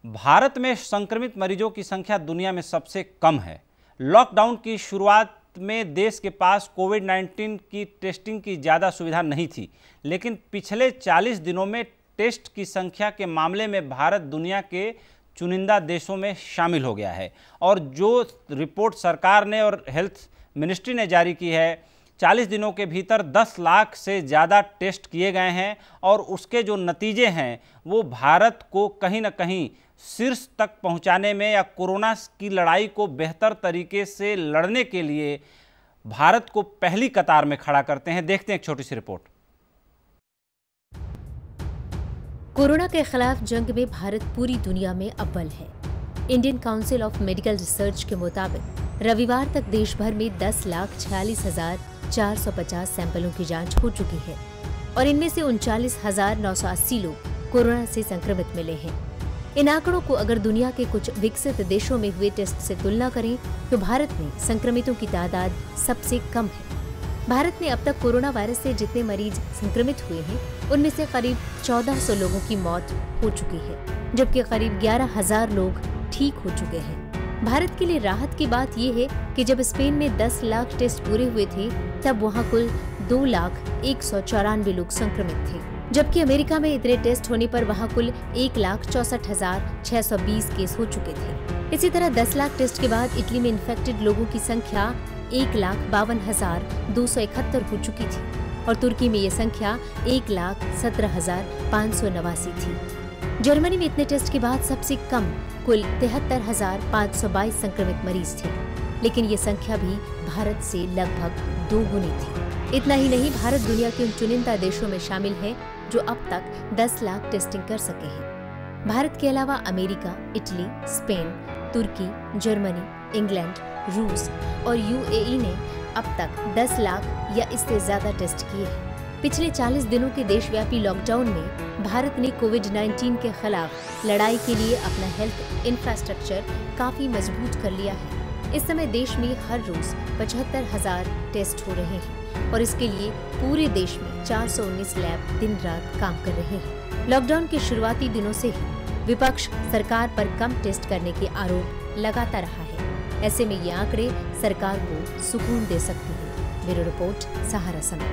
भारत में संक्रमित मरीजों की संख्या दुनिया में सबसे कम है। लॉकडाउन की शुरुआत में देश के पास कोविड-19 की टेस्टिंग की ज़्यादा सुविधा नहीं थी, लेकिन पिछले 40 दिनों में टेस्ट की संख्या के मामले में भारत दुनिया के चुनिंदा देशों में शामिल हो गया है। और जो रिपोर्ट सरकार ने और हेल्थ मिनिस्ट्री ने जारी की है, 40 दिनों के भीतर 10 लाख से ज़्यादा टेस्ट किए गए हैं और उसके जो नतीजे हैं वो भारत को कहीं ना कहीं शीर्ष तक पहुंचाने में या कोरोना की लड़ाई को बेहतर तरीके से लड़ने के लिए भारत को पहली कतार में खड़ा करते हैं। देखते हैं एक छोटी सी रिपोर्ट। कोरोना के खिलाफ जंग में भारत पूरी दुनिया में अव्वल है। Indian council of medical research के मुताबिक रविवार तक देश भर में 10,46,450 सैंपलों की जांच हो चुकी है और इनमें से 39,980 लोग कोरोना से संक्रमित मिले हैं। इन आंकड़ों को अगर दुनिया के कुछ विकसित देशों में हुए टेस्ट से तुलना करें तो भारत में संक्रमितों की तादाद सबसे कम है। भारत में अब तक कोरोना वायरस से जितने मरीज संक्रमित हुए हैं उनमें से करीब 1400 लोगों की मौत हो चुकी है, जबकि करीब 11,000 लोग ठीक हो चुके हैं। भारत के लिए राहत की बात यह है कि जब स्पेन में 10 लाख टेस्ट पूरे हुए थे तब वहां कुल 2,194 लोग संक्रमित थे, जबकि अमेरिका में इतने टेस्ट होने पर वहां कुल 1,64,620 केस हो चुके थे। इसी तरह 10 लाख टेस्ट के बाद इटली में इन्फेक्टेड लोगों की संख्या 1,52,271 हो चुकी थी और तुर्की में ये संख्या 1,17,589 थी। जर्मनी में इतने टेस्ट के बाद सबसे कम कुल 73,522 संक्रमित मरीज थे, लेकिन ये संख्या भी भारत से लगभग 2 गुनी थी। इतना ही नहीं, भारत दुनिया के उन चुनिंदा देशों में शामिल है जो अब तक 10 लाख टेस्टिंग कर सके हैं। भारत के अलावा अमेरिका, इटली, स्पेन, तुर्की, जर्मनी, इंग्लैंड, रूस और यूएई ने अब तक 10 लाख या इससे ज्यादा टेस्ट किए हैं। पिछले 40 दिनों के देशव्यापी लॉकडाउन में भारत ने कोविड-19 के खिलाफ लड़ाई के लिए अपना हेल्थ इंफ्रास्ट्रक्चर काफी मजबूत कर लिया है। इस समय देश में हर रोज 75,000 टेस्ट हो रहे हैं और इसके लिए पूरे देश में 419 लैब दिन रात काम कर रहे हैं। लॉकडाउन के शुरुआती दिनों से ही विपक्ष सरकार पर कम टेस्ट करने के आरोप लगाता रहा है। ऐसे में ये आंकड़े सरकार को सुकून दे सकते हैं। ब्यूरो रिपोर्ट, सहारा समय।